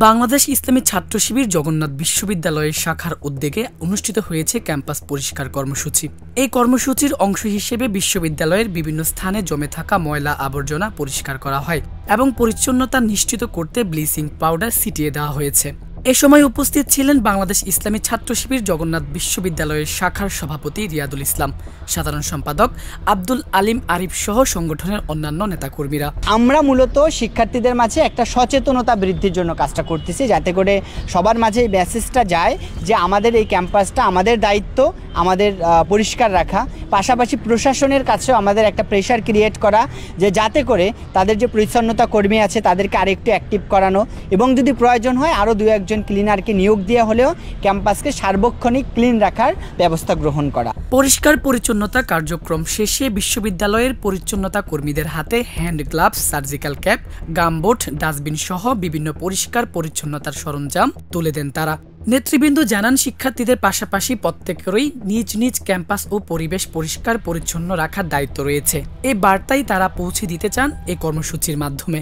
বাংলাদেশ ইসলামী ছাত্র শিবির জগন্নাথ বিশ্ববিদ্যালয়ের শাখার উদ্যোগে অনুষ্ঠিত হয়েছে ক্যাম্পাস পরিষ্কার কর্মসূচি। এই কর্মসূচির অংশ হিসেবে বিশ্ববিদ্যালয়ের বিভিন্ন স্থানে জমে থাকা ময়লা আবর্জনা পরিষ্কার করা হয় এবং পরিচ্ছন্নতা নিশ্চিত করতে ব্লিচিং পাউডার ছিটিয়ে দেওয়া হয়েছে। এ সময় উপস্থিত ছিলেন বাংলাদেশ ইসলামী ছাত্র শিবির জগন্নাথ বিশ্ববিদ্যালয়ের শাখার সভাপতি রিয়াদুল ইসলাম, সাধারণ সম্পাদক আব্দুল আলিম আরিফ সহ সংগঠনের অন্যান্য নেতাকর্মীরা। আমরা মূলত শিক্ষার্থীদের মাঝে একটা সচেতনতা বৃদ্ধির জন্য কাজটা করতেছি, যাতে করে সবার মাঝে এই মেসেজটা যায় যে আমাদের এই ক্যাম্পাসটা আমাদের দায়িত্ব, আমাদের পরিষ্কার রাখা। পাশাপাশি প্রশাসনের কাছেও আমাদের একটা প্রেশার ক্রিয়েট করা, যে যাতে করে তাদের যে পরিচ্ছন্নতা কর্মী আছে তাদেরকে আরেকটু অ্যাক্টিভ করানো এবং যদি প্রয়োজন হয় আরও দু একজন ক্লিনারকে নিয়োগ দেওয়া হলেও ক্যাম্পাসকে সার্বক্ষণিক ক্লিন রাখার ব্যবস্থা গ্রহণ করা। পরিষ্কার পরিচ্ছন্নতা কার্যক্রম শেষে বিশ্ববিদ্যালয়ের পরিচ্ছন্নতা কর্মীদের হাতে hand gloves, surgical cap, gumboot, dustbin সহ বিভিন্ন পরিষ্কার পরিচ্ছন্নতার সরঞ্জাম তুলে দেন তারা। নেতৃবৃন্দ জানান, শিক্ষার্থীদের পাশাপাশি প্রত্যেকেরই নিজ নিজ ক্যাম্পাস ও পরিবেশ পরিষ্কার পরিচ্ছন্ন রাখার দায়িত্ব রয়েছে। এই বার্তাই তারা পৌঁছে দিতে চান এই কর্মসূচির মাধ্যমে।